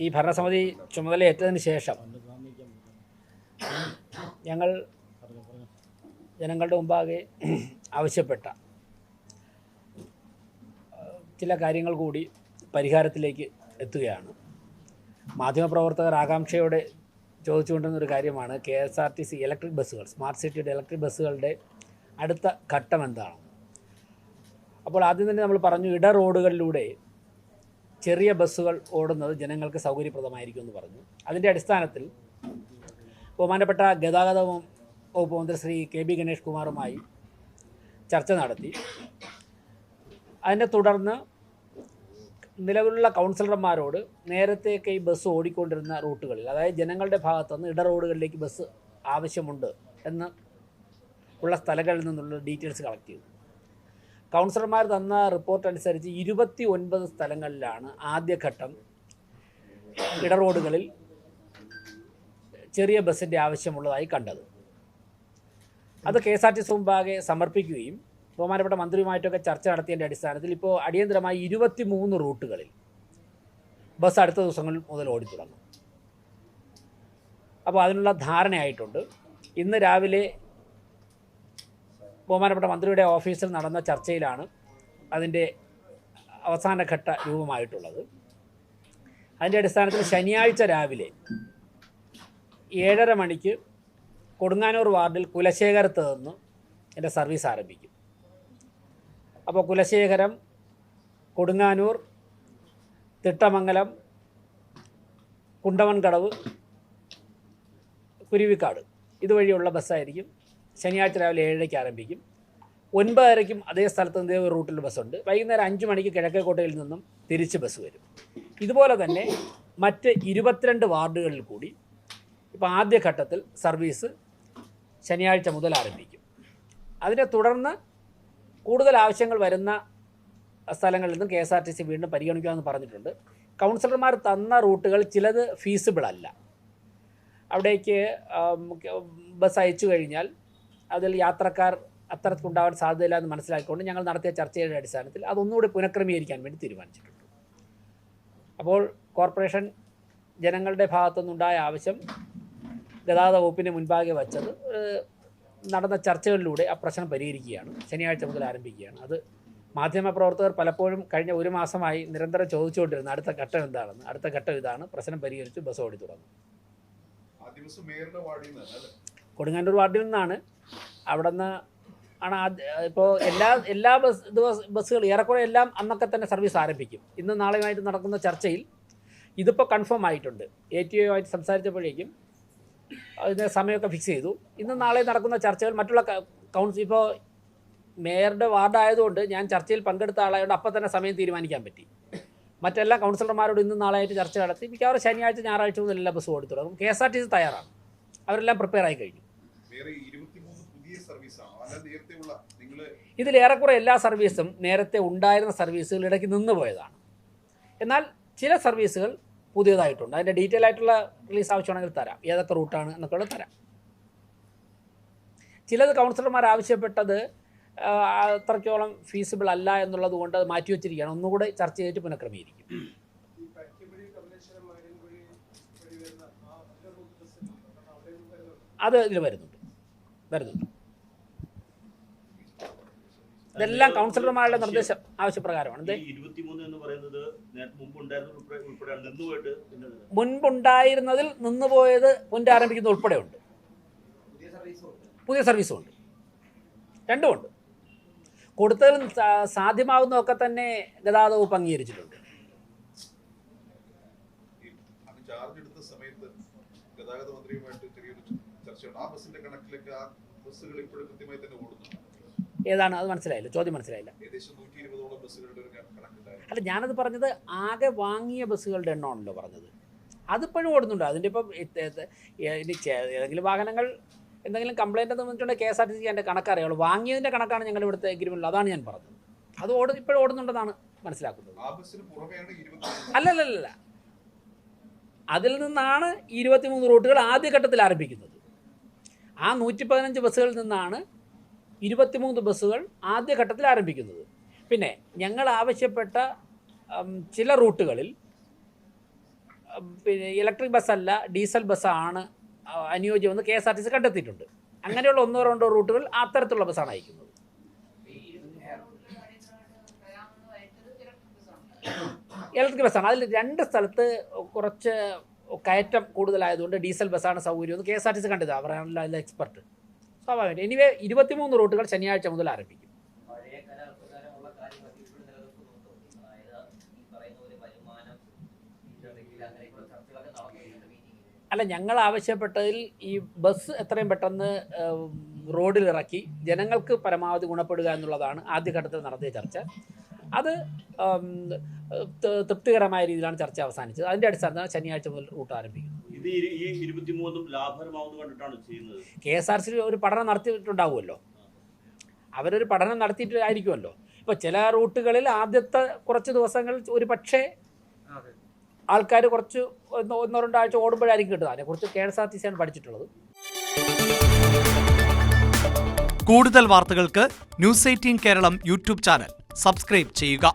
ഈ ഭരണസമിതി ചുമതലയേറ്റതിന് ശേഷം ഞങ്ങൾ ജനങ്ങളുടെ മുമ്പാകെ ആവശ്യപ്പെട്ട ചില കാര്യങ്ങൾ കൂടി പരിഹാരത്തിലേക്ക് എത്തുകയാണ്. മാധ്യമപ്രവർത്തകർ ആകാംക്ഷയോടെ ചോദിച്ചുകൊണ്ടിരുന്നൊരു കാര്യമാണ് KSRTC ഇലക്ട്രിക് ബസ്സുകൾ, സ്മാർട്ട് സിറ്റിയുടെ ഇലക്ട്രിക് ബസ്സുകളുടെ അടുത്ത ഘട്ടം എന്താണ്. അപ്പോൾ ആദ്യം തന്നെ നമ്മൾ പറഞ്ഞു, ഇട റോഡുകളിലൂടെ ചെറിയ ബസ്സുകൾ ഓടുന്നത് ജനങ്ങൾക്ക് സൗകര്യപ്രദമായിരിക്കും എന്ന് പറഞ്ഞു. അതിൻ്റെ അടിസ്ഥാനത്തിൽ ബഹുമാനപ്പെട്ട ഗതാഗത വകുപ്പ് മന്ത്രി ശ്രീ KB ഗണേഷ് കുമാറുമായി ചർച്ച നടത്തി. അതിനെ തുടർന്ന് നിലവിലുള്ള കൗൺസിലർമാരോട് നേരത്തെയൊക്കെ ഈ ബസ് ഓടിക്കൊണ്ടിരുന്ന റൂട്ടുകളിൽ, അതായത് ജനങ്ങളുടെ ഭാഗത്തുനിന്ന് ഇട റോഡുകളിലേക്ക് ബസ് ആവശ്യമുണ്ട് എന്ന് ഉള്ള സ്ഥലങ്ങളിൽ നിന്നുള്ള ഡീറ്റെയിൽസ് കളക്ട് ചെയ്തു. കൗൺസിലർമാർ തന്ന റിപ്പോർട്ട് അനുസരിച്ച് 29 സ്ഥലങ്ങളിലാണ് ആദ്യഘട്ടം ഇട റോഡുകളിൽ ചെറിയ ബസ്സിൻ്റെ ആവശ്യമുള്ളതായി കണ്ടത്. അത് KSRTC മുമ്പാകെ സമർപ്പിക്കുകയും ബഹുമാനപ്പെട്ട മന്ത്രിയുമായിട്ടൊക്കെ ചർച്ച നടത്തിയതിൻ്റെ അടിസ്ഥാനത്തിൽ ഇപ്പോൾ അടിയന്തരമായി 23 റൂട്ടുകളിൽ ബസ് അടുത്ത ദിവസങ്ങളിൽ മുതൽ ഓടിത്തുടങ്ങും. അപ്പോൾ അതിനുള്ള ധാരണയായിട്ടുണ്ട്. ഇന്ന് രാവിലെ ബഹുമാനപ്പെട്ട മന്ത്രിയുടെ ഓഫീസിൽ നടന്ന ചർച്ചയിലാണ് അതിൻ്റെ അവസാനഘട്ട രൂപമായിട്ടുള്ളത്. അതിൻ്റെ അടിസ്ഥാനത്തിൽ ശനിയാഴ്ച രാവിലെ 7:30 മണിക്ക് കൊടുങ്ങാനൂർ വാർഡിൽ കുലശേഖരത്ത് നിന്ന് എൻ്റെ സർവീസ് ആരംഭിക്കും. അപ്പോൾ കുലശേഖരം, കൊടുങ്ങാനൂർ, തിട്ടമംഗലം, കുണ്ടവൻകടവ്, കുരുവിക്കാട് ഇതുവഴിയുള്ള ബസ്സായിരിക്കും. ശനിയാഴ്ച രാവിലെ 7:30 ആരംഭിക്കും. 9:30 അതേ സ്ഥലത്ത് നിന്ന് ഒരു റൂട്ടിൽ ബസ്സുണ്ട്. വൈകുന്നേരം 5 മണിക്ക് കിഴക്കേക്കോട്ടയിൽ നിന്നും തിരിച്ച് ബസ് വരും. ഇതുപോലെ തന്നെ മറ്റ് 22 വാർഡുകളിൽ കൂടി ഇപ്പോൾ ആദ്യഘട്ടത്തിൽ സർവീസ് ശനിയാഴ്ച മുതൽ ആരംഭിക്കും. അതിനെ തുടർന്ന് കൂടുതൽ ആവശ്യങ്ങൾ വരുന്ന സ്ഥലങ്ങളിൽ നിന്നും KSRTC വീണ്ടും പരിഗണിക്കാമെന്ന് പറഞ്ഞിട്ടുണ്ട്. കൗൺസിലർമാർ തന്ന റൂട്ടുകൾ ചിലത് ഫീസിബിൾ അല്ല. അവിടേക്ക് ബസ് അയച്ചു കഴിഞ്ഞാൽ അതിൽ യാത്രക്കാർ അത്തരത്തിലുണ്ടാവാൻ സാധ്യതയില്ല എന്ന് മനസ്സിലാക്കിക്കൊണ്ട് ഞങ്ങൾ നടത്തിയ ചർച്ചയുടെ അടിസ്ഥാനത്തിൽ അതൊന്നുകൂടി പുനഃക്രമീകരിക്കാൻ വേണ്ടി തീരുമാനിച്ചിട്ടുണ്ട്. അപ്പോൾ കോർപ്പറേഷൻ ജനങ്ങളുടെ ഭാഗത്തുനിന്നുണ്ടായ ആവശ്യം ഗതാഗത വകുപ്പിന് മുൻപാകെ വച്ചത് നടന്ന ചർച്ചകളിലൂടെ ആ പ്രശ്നം പരിഹരിക്കുകയാണ്. ശനിയാഴ്ച മുതൽ ആരംഭിക്കുകയാണ്. അത് മാധ്യമപ്രവർത്തകർ പലപ്പോഴും കഴിഞ്ഞ ഒരു മാസമായി നിരന്തരം ചോദിച്ചുകൊണ്ടിരുന്നു അടുത്ത ഘട്ടം എന്താണെന്ന്. അടുത്ത ഘട്ടം ഇതാണ്, പ്രശ്നം പരിഹരിച്ചു ബസ് ഓടി തുടങ്ങും. കൊടുങ്ങാനൂർ വാർഡിൽ നിന്നാണ്. അവിടെ നിന്ന് ആണ് ഇപ്പോൾ എല്ലാ ബസ്സുകൾ ഏറെക്കുറെ എല്ലാം അന്നൊക്കെ തന്നെ സർവീസ് ആരംഭിക്കും. ഇന്ന് നാളെയുമായിട്ട് നടക്കുന്ന ചർച്ചയിൽ ഇതിപ്പോൾ കൺഫേം ആയിട്ടുണ്ട്. ATO സംസാരിച്ചപ്പോഴേക്കും അതിൻ്റെ സമയമൊക്കെ ഫിക്സ് ചെയ്തു. ഇന്ന് നാളെ നടക്കുന്ന ചർച്ചകൾ മറ്റുള്ള കൗൺസിൽ, ഇപ്പോൾ മേയറുടെ വാർഡായതുകൊണ്ട് ഞാൻ ചർച്ചയിൽ പങ്കെടുത്ത ആളായതുകൊണ്ട് അപ്പം തന്നെ സമയം തീരുമാനിക്കാൻ പറ്റി. മറ്റെല്ലാ കൗൺസിലർമാരോട് ഇന്നും നാളെയായിട്ട് ചർച്ച നടത്തി മിക്കവാറും ശനിയാഴ്ച ഞായറാഴ്ച മുതൽ എല്ലാ ബസ്സും ഓടി തുടങ്ങും. KSRTC തയ്യാറാണ്, അവരെല്ലാം പ്രിപ്പയർ ആയി കഴിഞ്ഞു. ഇതിലേറെക്കുറെ എല്ലാ സർവീസും നേരത്തെ ഉണ്ടായിരുന്ന സർവീസുകൾ ഇടയ്ക്ക് നിന്ന് പോയതാണ്. എന്നാൽ ചില സർവീസുകൾ പുതിയതായിട്ടുണ്ട്. അതിൻ്റെ ഡീറ്റെയിൽ ആയിട്ടുള്ള റിലീസ് ആവശ്യമാണെങ്കിൽ തരാം, ഏതൊക്കെ റൂട്ടാണ് എന്നൊക്കെ തരാം. ചിലത് കൗൺസിലർമാർ ആവശ്യപ്പെട്ടത് അത്രയ്ക്കോളം ഫീസിബിൾ അല്ല എന്നുള്ളത് കൊണ്ട് അത് മാറ്റിവെച്ചിരിക്കുകയാണ്. ഒന്നുകൂടെ ചർച്ച ചെയ്തിട്ട് പുനഃക്രമീകരിക്കും. അത് ഇതിൽ വരുന്നുണ്ട്. ഇതെല്ലാം കൗൺസിലർമാരുടെ നിർദ്ദേശം ആവശ്യപ്രകാരമാണ്. മുൻപുണ്ടായിരുന്നതിൽ നിന്നുപോയത് പുനരാരംഭിക്കുന്ന ഉൾപ്പെടെ ഉണ്ട്. പുതിയ സർവീസും ഉണ്ട്, രണ്ടുമുണ്ട്. കൊടുത്തതിലും സാധ്യമാകുന്നതൊക്കെ തന്നെ ഗതാഗത വകുപ്പ് അംഗീകരിച്ചിട്ടുണ്ട്. ഏതാണ് അത് മനസ്സിലായില്ല, ചോദ്യം മനസ്സിലായില്ല. അല്ല, ഞാനത് പറഞ്ഞത് ആകെ വാങ്ങിയ ബസ്സുകളുടെ എണ്ണമാണല്ലോ പറഞ്ഞത്. അതിപ്പോഴും ഓടുന്നുണ്ട്. അതിൻ്റെ ഇപ്പം ഇനി ഏതെങ്കിലും വാഹനങ്ങൾ എന്തെങ്കിലും കംപ്ലയിൻ്റ് എന്ന് പറഞ്ഞിട്ടുണ്ടെങ്കിൽ KSRTC എൻ്റെ കണക്കറിയുള്ളൂ. വാങ്ങിയതിൻ്റെ കണക്കാണ് ഞങ്ങൾ ഇവിടുത്തെ എഗ്രിമെൻറ്റിൽ, അതാണ് ഞാൻ പറഞ്ഞത്. അത് ഇപ്പോഴും ഓടുന്നുണ്ടെന്നാണ് മനസ്സിലാക്കുന്നത്. അല്ലല്ല, അതിൽ നിന്നാണ് 23 റൂട്ടുകൾ ആദ്യഘട്ടത്തിൽ ആരംഭിക്കുന്നത്. ആ 115 ബസ്സുകളിൽ നിന്നാണ് 23 ബസ്സുകൾ ആദ്യഘട്ടത്തിൽ ആരംഭിക്കുന്നത്. പിന്നെ ഞങ്ങൾ ആവശ്യപ്പെട്ട ചില റൂട്ടുകളിൽ പിന്നെ ഇലക്ട്രിക് ബസ്സല്ല ഡീസൽ ബസ്സാണ് അനുയോജ്യമെന്ന് KSRTC കണ്ടെത്തിയിട്ടുണ്ട്. അങ്ങനെയുള്ള 1-2 റൂട്ടുകൾ അത്തരത്തിലുള്ള ബസ്സാണ് അയക്കുന്നത്. ഇലക്ട്രിക് ബസ്സാണ്. അതിൽ 2 സ്ഥലത്ത് കുറച്ച് കയറ്റം കൂടുതലായതുകൊണ്ട് ഡീസൽ ബസ്സാണ് സൗകര്യമെന്ന് KSRTC കണ്ടത്. അവരാണല്ലോ അതിൽ എക്സ്പെർട്ട്. സ്വാഭാവികം. എനിവേ 23 റൂട്ടുകൾ ശനിയാഴ്ച മുതൽ ആരംഭിക്കും. അല്ല, ഞങ്ങൾ ആവശ്യപ്പെട്ടതിൽ ഈ ബസ് എത്രയും പെട്ടെന്ന് റോഡിലിറക്കി ജനങ്ങൾക്ക് പരമാവധി ഗുണപ്പെടുക എന്നുള്ളതാണ് ആദ്യഘട്ടത്തിൽ നടത്തിയ ചർച്ച. അത് തൃപ്തികരമായ രീതിയിലാണ് ചർച്ച അവസാനിച്ചത്. അതിൻ്റെ അടിസ്ഥാനത്തിൽ ശനിയാഴ്ച മുതൽ റൂട്ട് ആരംഭിക്കുന്നത്. KSRTC ഒരു പഠനം നടത്തിയിട്ടുണ്ടാവുമല്ലോ. അവരൊരു പഠനം നടത്തിയിട്ടായിരിക്കുമല്ലോ. ഇപ്പോൾ ചില റൂട്ടുകളിൽ ആദ്യത്തെ കുറച്ച് ദിവസങ്ങൾ ഒരു പക്ഷേ ആൾക്കാർ കുറച്ച് 1-2 ആഴ്ച ഓടുമ്പോഴായിരിക്കും കിട്ടുക. അതിനെക്കുറിച്ച് KSRTC ആണ് പഠിച്ചിട്ടുള്ളത്. കൂടുതൽ വാർത്തകൾക്ക് News 18 Keralam YouTube channel subscribe ചെയ്യുക.